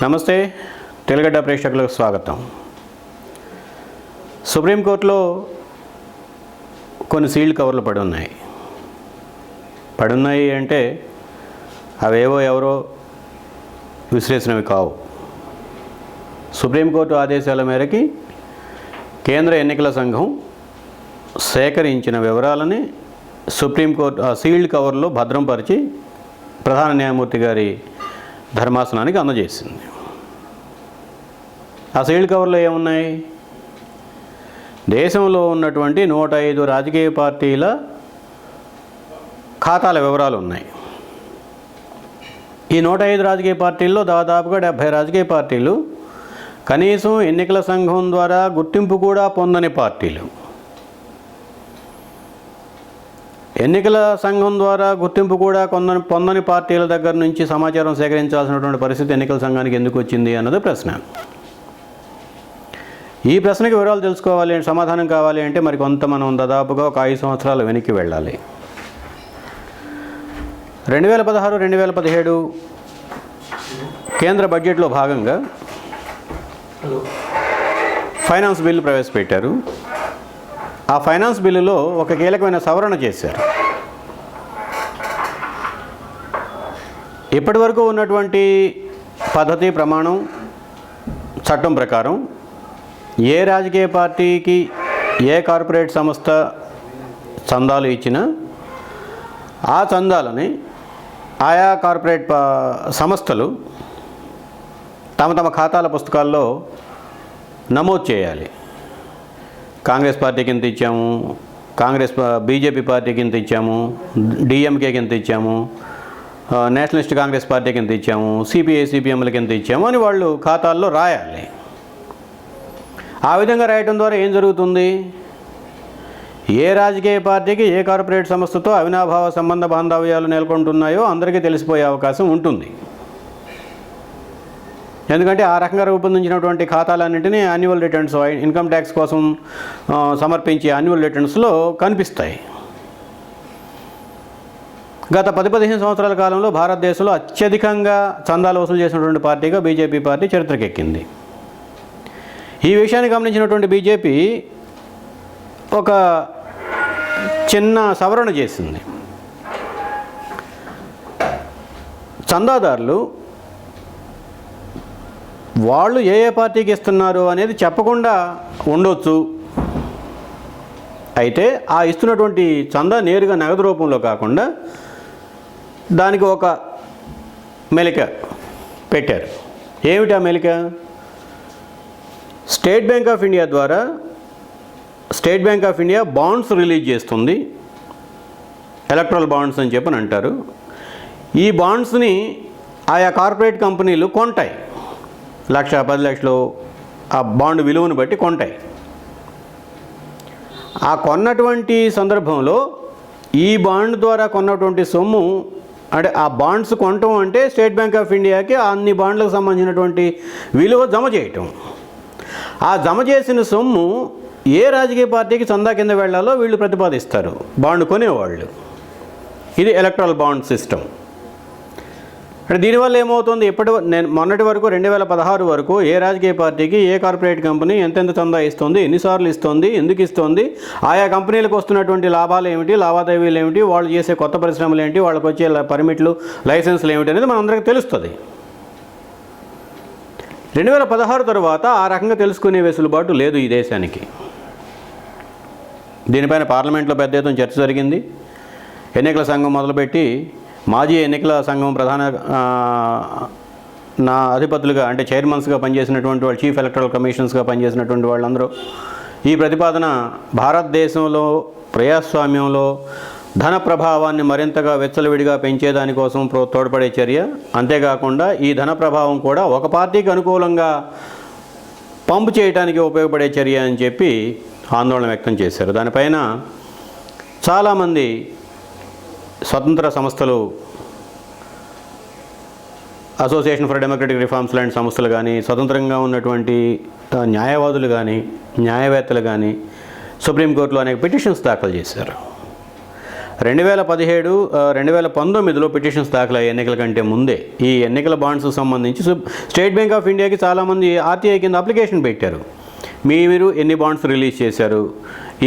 నమస్తే తెలుగడ్డ ప్రేక్షకులకు స్వాగతం. సుప్రీంకోర్టులో కొన్ని సీల్డ్ కవర్లు పడున్నాయి అంటే అవేవో ఎవరో విశ్లేషణవి కావు. సుప్రీంకోర్టు ఆదేశాల మేరకి కేంద్ర ఎన్నికల సంఘం సేకరించిన వివరాలని సుప్రీంకోర్టు ఆ సీల్డ్ కవర్లో భద్రంపరిచి ప్రధాన న్యాయమూర్తి గారి ధర్మాసనానికి అందజేసింది. ఆ సీల్డ్ కవర్లో ఏమున్నాయి? దేశంలో ఉన్నటువంటి 105 రాజకీయ పార్టీల ఖాతాల వివరాలు ఉన్నాయి. ఈ 105 రాజకీయ పార్టీల్లో దాదాపుగా 70 రాజకీయ పార్టీలు కనీసం ఎన్నికల సంఘం ద్వారా గుర్తింపు కూడా పొందని పార్టీలు. ఎన్నికల సంఘం ద్వారా గుర్తింపు కూడా పొందని పార్టీల దగ్గర నుంచి సమాచారం సేకరించాల్సినటువంటి పరిస్థితి ఎన్నికల సంఘానికి ఎందుకు వచ్చింది అన్నది ప్రశ్న. ఈ ప్రశ్నకి వివరాలు తెలుసుకోవాలి, సమాధానం కావాలి అంటే మరి కొంత మనం దాదాపుగా ఒక 5 సంవత్సరాలు వెనక్కి వెళ్ళాలి. 2016-2017 కేంద్ర బడ్జెట్లో భాగంగా ఫైనాన్స్ బిల్లు ప్రవేశపెట్టారు. ఆ ఫైనాన్స్ బిల్లులో ఒక కీలకమైన సవరణ చేశారు. ఇప్పటి వరకు ఉన్నటువంటి పద్ధతి ప్రమాణం చట్టం ప్రకారం ఏ రాజకీయ పార్టీకి ఏ కార్పొరేట్ సంస్థ చందాలు ఇచ్చినా ఆ చందాలని ఆయా కార్పొరేట్ సంస్థలు తమ ఖాతాల పుస్తకాల్లో నమోదు చేయాలి. కాంగ్రెస్ పార్టీకి ఇంత ఇచ్చాము, బీజేపీ పార్టీకి ఇంత ఇచ్చాము, డిఎంకేకి ఇంత ఇచ్చాము, నేషనలిస్ట్ కాంగ్రెస్ పార్టీకి ఇంత ఇచ్చాము, సిపిఐ సిపిఎంలకి ఇంత ఇచ్చాము అని వాళ్ళు ఖాతాల్లో రాయాలి. ఆ విధంగా రాయటం ద్వారా ఏం జరుగుతుంది? ఏ రాజకీయ పార్టీకి ఏ కార్పొరేట్ సంస్థతో అవినాభావ సంబంధ బాంధవ్యాలు నెలకొంటున్నాయో అందరికీ తెలిసిపోయే అవకాశం ఉంటుంది. ఎందుకంటే ఆ రకంగా రూపొందించినటువంటి ఖాతాలన్నింటినీ యాన్యువల్ రిటర్న్స్, ఇన్కమ్ ట్యాక్స్ కోసం సమర్పించే యాన్యువల్ రిటర్న్స్లో కనిపిస్తాయి. గత 10-15 సంవత్సరాల కాలంలో భారతదేశంలో అత్యధికంగా చందాలు వసూలు చేసినటువంటి పార్టీగా బీజేపీ పార్టీ చరిత్రకెక్కింది. ఈ విషయాన్ని గమనించినటువంటి బీజేపీ ఒక చిన్న సవరణ చేసింది. చందాదారులు వాళ్ళు ఏ పార్టీకి ఇస్తున్నారు అనేది చెప్పకుండా ఉండొచ్చు. అయితే ఆ ఇస్తున్నటువంటి చందా నేరుగా నగదు రూపంలో కాకుండా దానికి ఒక మెలిక పెట్టారు. ఏమిటి ఆ మెలిక? స్టేట్ బ్యాంక్ ఆఫ్ ఇండియా ద్వారా state bank of India bonds release చేస్తుంది. ఎలక్ట్రల్ బాండ్స్ అని చెప్పని అంటారు. ఈ బాండ్స్ని ఆయా కార్పొరేట్ కంపెనీలు కొంటాయి. 1,00,000-10 లక్షలు ఆ బాండ్ విలువను బట్టి కొంటాయి. ఆ కొన్నటువంటి సందర్భంలో ఈ బాండ్ ద్వారా కొన్నటువంటి సొమ్ము అంటే ఆ బాండ్స్ కొనటం అంటే స్టేట్ బ్యాంక్ ఆఫ్ ఇండియాకి అన్ని బాండ్లకు సంబంధించినటువంటి విలువ జమ చేయటం. ఆ జమ చేసిన సొమ్ము ఏ రాజకీయ పార్టీకి చందా కింద వెళ్లాలో వీళ్ళు ప్రతిపాదిస్తారు, బాండ్ కొనేవాళ్ళు. ఇది ఎలక్ట్రల్ బాండ్ సిస్టమ్. అంటే దీనివల్ల ఏమవుతుంది? మొన్నటి వరకు 2016 వరకు ఏ రాజకీయ పార్టీకి ఏ కార్పొరేట్ కంపెనీ ఎంతెంత చందా ఇస్తుంది, ఎన్నిసార్లు ఇస్తుంది, ఎందుకు ఇస్తుంది, ఆయా కంపెనీలకు వస్తున్నటువంటి లాభాలు ఏమిటి, లావాదేవీలు ఏమిటి, వాళ్ళు చేసే కొత్త పరిశ్రమలు ఏంటి, వాళ్ళకి వచ్చే పర్మిట్లు, లైసెన్సులు ఏమిటి అనేది మనందరికీ తెలుస్తుంది. 2016 తర్వాత ఆ రకంగా తెలుసుకునే వెసులుబాటు లేదు ఈ దేశానికి. దీనిపైన పార్లమెంట్లో పెద్ద ఎత్తున చర్చ జరిగింది. ఎన్నికల సంఘం మొదలుపెట్టి మాజీ ఎన్నికల సంఘం ప్రధాన అధిపతులుగా అంటే చైర్మన్స్గా పనిచేసినటువంటి వాళ్ళు, చీఫ్ ఎలక్టరల్ కమిషన్స్గా పనిచేసినటువంటి వాళ్ళందరూ ఈ ప్రతిపాదన భారతదేశంలో ప్రజాస్వామ్యంలో ధన ప్రభావాన్ని మరింతగా వెచ్చలవిడిగా పెంచేదానికోసం తోడ్పడే చర్య, అంతేకాకుండా ఈ ధన ప్రభావం కూడా ఒక పార్టీకి అనుకూలంగా పంపు చేయడానికి ఉపయోగపడే చర్య అని చెప్పి ఆందోళన వ్యక్తం చేశారు. దానిపైన చాలామంది స్వతంత్ర సంస్థలు, అసోసియేషన్ ఫర్ డెమోక్రటిక్ రిఫార్మ్స్ లాంటి సంస్థలు కానీ, స్వతంత్రంగా ఉన్నటువంటి న్యాయవాదులు కానీ, న్యాయవేత్తలు కానీ సుప్రీంకోర్టులో అనేక పిటిషన్స్ దాఖలు చేశారు. 2019లో పిటిషన్స్ దాఖలయ్యాయి ఎన్నికల కంటే ముందే. ఈ ఎన్నికల బాండ్స్ సంబంధించి స్టేట్ బ్యాంక్ ఆఫ్ ఇండియాకి చాలామంది ఆర్టీఐ కింద అప్లికేషన్ పెట్టారు. మీరు ఎన్ని బాండ్స్ రిలీజ్ చేశారు,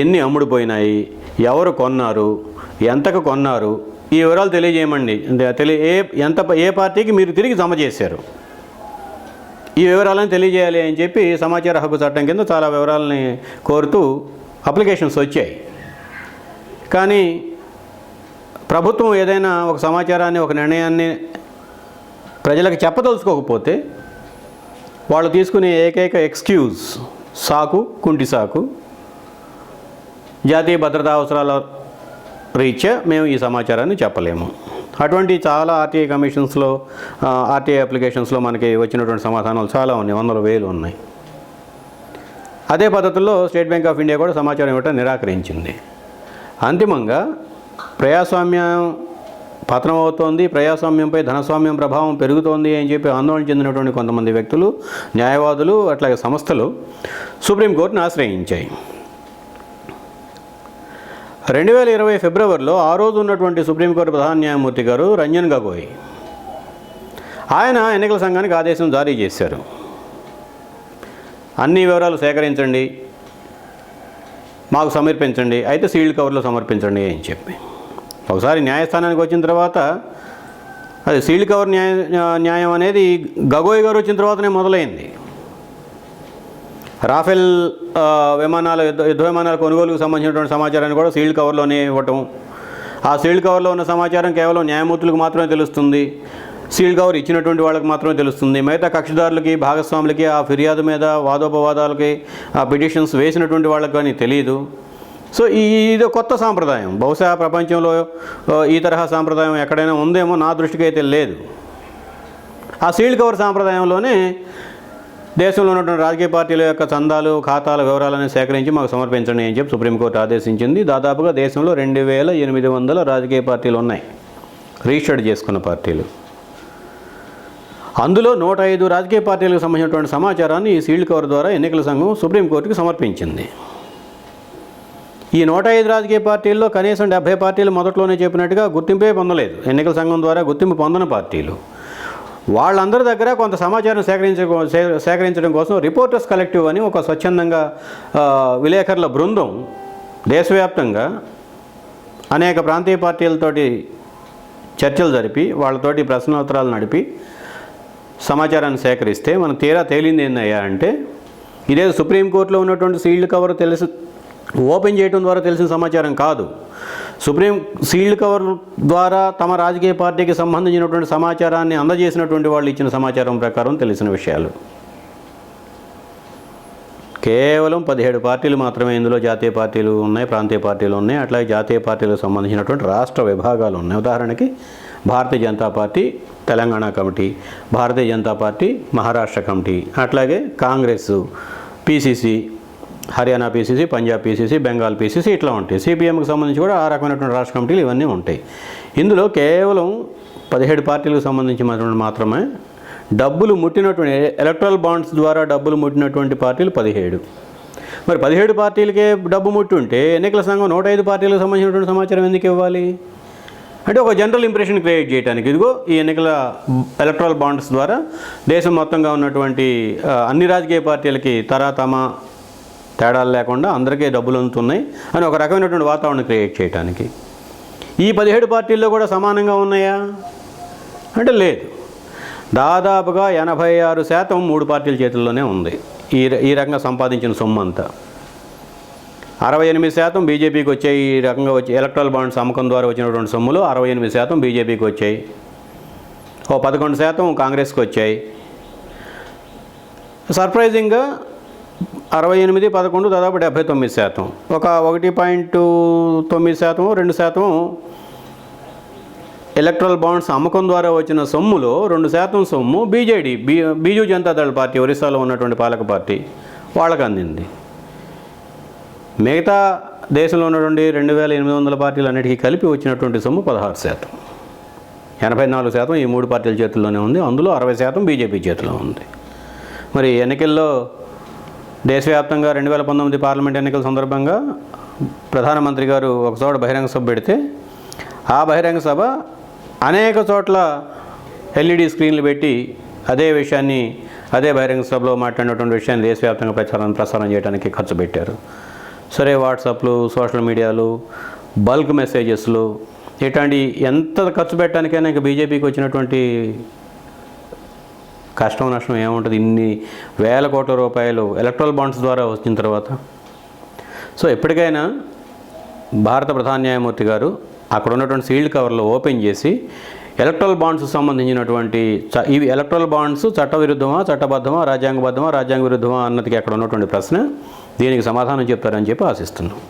ఎన్ని అమ్ముడుపోయినాయి, ఎవరు కొన్నారు, ఎంతకు కొన్నారు, ఈ వివరాలు తెలియజేయమండి. ఏ పార్టీకి మీరు తిరిగి జమ చేశారు, ఈ వివరాలను తెలియజేయాలి అని చెప్పి సమాచార హక్కు చట్టం కింద చాలా వివరాలని కోరుతూ అప్లికేషన్స్ వచ్చాయి. కానీ ప్రభుత్వం ఏదైనా ఒక సమాచారాన్ని, ఒక నిర్ణయాన్ని ప్రజలకు చెప్పదలుచుకోకపోతే వాళ్ళు తీసుకునే ఏకైక ఎక్స్క్యూజ్ కుంటి సాకు, జాతీయ భద్రతా అవసరాల రీత్యా మేము ఈ సమాచారాన్ని చెప్పలేము. అటువంటి చాలా ఆర్టీఐ కమిషన్స్లో, ఆర్టీఐ అప్లికేషన్స్లో మనకి వచ్చినటువంటి సమాధానాలు చాలా ఉన్నాయి, వందల వేలు ఉన్నాయి. అదే పద్ధతుల్లో స్టేట్ బ్యాంక్ ఆఫ్ ఇండియా కూడా సమాచారం ఇవ్వటం నిరాకరించింది. అంతిమంగా ప్రజాస్వామ్యం పతనం అవుతోంది, ప్రజాస్వామ్యంపై ధనస్వామ్యం ప్రభావం పెరుగుతోంది అని చెప్పి ఆందోళన చెందినటువంటి కొంతమంది వ్యక్తులు, న్యాయవాదులు, అట్లాగే సంస్థలు సుప్రీంకోర్టును ఆశ్రయించాయి. 2020 ఫిబ్రవరిలో ఆ రోజు ఉన్నటువంటి సుప్రీంకోర్టు ప్రధాన న్యాయమూర్తి గారు రంజన్ గగోయ్ ఆయన ఎన్నికల సంఘానికి ఆదేశం జారీ చేశారు. అన్ని వివరాలు సేకరించండి, మాకు సమర్పించండి, అయితే సీల్డ్ కవర్లో సమర్పించండి అని చెప్పి. ఒకసారి న్యాయస్థానానికి వచ్చిన తర్వాత అది సీల్డ్ కవర్ న్యాయం అనేది గగోయ్ గారు వచ్చిన తర్వాతనే మొదలైంది. రాఫెల్ యుద్ధ విమానాల కొనుగోలుకు సంబంధించినటువంటి సమాచారాన్ని కూడా సీల్డ్ కవర్లోనే ఇవ్వటం. ఆ సీల్డ్ కవర్లో ఉన్న సమాచారం కేవలం న్యాయమూర్తులకు మాత్రమే తెలుస్తుంది, సీల్డ్ కవర్ ఇచ్చినటువంటి వాళ్ళకి మాత్రమే తెలుస్తుంది. మిగతా కక్షిదారులకి, భాగస్వాములకి, ఆ ఫిర్యాదు మీద వాదోపవాదాలకి, ఆ పిటిషన్స్ వేసినటువంటి వాళ్ళకి కానీ తెలియదు. సో ఇది కొత్త సాంప్రదాయం. బహుశా ప్రపంచంలో ఈ తరహా సాంప్రదాయం ఎక్కడైనా ఉందేమో, నా దృష్టికి అయితే లేదు. ఆ సీల్డ్ కవర్ సాంప్రదాయంలోనే దేశంలో ఉన్నటువంటి రాజకీయ పార్టీల యొక్క చందాలు, ఖాతాల వివరాలను సేకరించి మాకు సమర్పించండి అని చెప్పి సుప్రీంకోర్టు ఆదేశించింది. దాదాపుగా దేశంలో 2800 రాజకీయ పార్టీలు ఉన్నాయి, రిజిస్టర్డ్ చేసుకున్న పార్టీలు. అందులో 105 రాజకీయ పార్టీలకు సంబంధించినటువంటి సమాచారాన్ని ఈ సీల్డ్ కవర్ ద్వారా ఎన్నికల సంఘం సుప్రీంకోర్టుకి సమర్పించింది. ఈ 105 రాజకీయ పార్టీల్లో కనీసం 70 పార్టీలు మొదట్లోనే చెప్పినట్టుగా గుర్తింపే పొందలేదు. ఎన్నికల సంఘం ద్వారా గుర్తింపు పొందని పార్టీలు, వాళ్ళందరి దగ్గర కొంత సమాచారం సేకరించడం కోసం రిపోర్టర్స్ కలెక్టివ్ అని ఒక స్వచ్ఛందంగా విలేకరుల బృందం దేశవ్యాప్తంగా అనేక ప్రాంతీయ పార్టీలతోటి చర్చలు జరిపి, వాళ్ళతోటి ప్రశ్నోత్తరాలు నడిపి సమాచారాన్ని సేకరిస్తే మనం తీరా తేలింది ఏందయ్యా అంటే, ఇదే సుప్రీంకోర్టులో ఉన్నటువంటి సీల్డ్ కవర్ ఓపెన్ చేయడం ద్వారా తెలిసిన సమాచారం కాదు. సుప్రీం సీల్డ్ కవర్ ద్వారా తమ రాజకీయ పార్టీకి సంబంధించినటువంటి సమాచారాన్ని అందజేసినటువంటి వాళ్ళు ఇచ్చిన సమాచారం ప్రకారం తెలిసిన విషయాలు. కేవలం 17 పార్టీలు మాత్రమే ఇందులో జాతీయ పార్టీలు ఉన్నాయి, ప్రాంతీయ పార్టీలు ఉన్నాయి, అట్లాగే జాతీయ పార్టీలకు సంబంధించినటువంటి రాష్ట్ర విభాగాలు ఉన్నాయి. ఉదాహరణకి Bharatiya Janata party Telangana committee, Bharatiya Janata party Maharashtra committee, అట్లాగే Congress, PCC, Haryana PCC, Punjab PCC, Bengal PCC ఇట్లా ఉంటాయి. సిపిఎంకి సంబంధించి కూడా ఆ రకమైనటువంటి రాష్ట్ర కమిటీలు ఇవన్నీ ఉంటాయి. ఇందులో కేవలం 17 పార్టీలకు సంబంధించి మాత్రమే డబ్బులు ముట్టినటువంటి, ఎలక్ట్రల్ బాండ్స్ ద్వారా డబ్బులు ముట్టినటువంటి పార్టీలు 17. మరి 17 పార్టీలకే డబ్బు ముట్టుంటే ఎన్నికల సంఘం 105 పార్టీలకు సంబంధించినటువంటి సమాచారం ఎందుకు ఇవ్వాలి అంటే, ఒక జనరల్ ఇంప్రెషన్ క్రియేట్ చేయడానికి. ఇదిగో ఈ ఎన్నికల ఎలక్ట్రల్ బాండ్స్ ద్వారా దేశం మొత్తంగా ఉన్నటువంటి అన్ని రాజకీయ పార్టీలకి తమ తేడాలు లేకుండా అందరికీ డబ్బులు అందుతున్నాయి అని ఒక రకమైనటువంటి వాతావరణం క్రియేట్ చేయడానికి. ఈ 17 పార్టీల్లో కూడా సమానంగా ఉన్నాయా అంటే లేదు. దాదాపుగా 86% 3 పార్టీల చేతుల్లోనే ఉంది ఈ రకంగా సంపాదించిన సొమ్ము అంతా. 68% బీజేపీకి వచ్చాయి. ఈ రకంగా వచ్చి ఎలక్ట్రల్ బాండ్స్ అమ్మకం ద్వారా వచ్చినటువంటి సొమ్ములు 68% బీజేపీకి వచ్చాయి. 11% కాంగ్రెస్కి వచ్చాయి. సర్ప్రైజింగ్గా 68, 11 దాదాపు 79%. ఒక 1.9%, 2% ఎలక్ట్రల్ బాండ్స్ అమ్మకం ద్వారా వచ్చిన సొమ్ములో 2% సొమ్ము బీజూ జనతాదళ పార్టీ, ఒరిస్సాలో ఉన్నటువంటి పాలక పార్టీ వాళ్ళకి అందింది. మిగతా దేశంలో ఉన్నటువంటి 2800 పార్టీలు అన్నిటికీ కలిపి వచ్చినటువంటి సొమ్ము 16%. 84% ఈ 3 పార్టీల చేతుల్లోనే ఉంది. అందులో 60% బీజేపీ చేతిలో ఉంది. మరి ఎన్నికల్లో దేశవ్యాప్తంగా 2019 పార్లమెంట్ ఎన్నికల సందర్భంగా ప్రధానమంత్రి గారు ఒకచోట బహిరంగ సభ పెడితే ఆ బహిరంగ సభ అనేక చోట్ల ఎల్ఈడి స్క్రీన్లు పెట్టి అదే విషయాన్ని అదే బహిరంగ సభలో మాట్లాడినటువంటి విషయాన్ని దేశవ్యాప్తంగా ప్రసారం చేయడానికి ఖర్చు పెట్టారు. సరే, వాట్సాప్లు, సోషల్ మీడియాలు, బల్క్ మెసేజెస్లు ఇట్లాంటి ఎంత ఖర్చు పెట్టడానికైనా ఇంకా బీజేపీకి వచ్చినటువంటి కష్టం నష్టం ఏముంటుంది? ఇన్ని వేల కోట్ల రూపాయలు ఎలక్ట్రల్ బాండ్స్ ద్వారా వచ్చిన తర్వాత. సో ఎప్పటికైనా భారత ప్రధాన న్యాయమూర్తి గారు అక్కడ ఉన్నటువంటి సీల్డ్ కవర్లు ఓపెన్ చేసి ఎలక్ట్రల్ బాండ్స్ సంబంధించినటువంటి ఇవి ఎలక్ట్రల్ బాండ్స్ చట్టవిరుద్ధమా, చట్టబద్ధమా, రాజ్యాంగ విరుద్ధమా అన్నదికి అక్కడ ఉన్నటువంటి ప్రశ్న, దీనికి సమాధానం చెప్తారని చెప్పి ఆశిస్తున్నాం.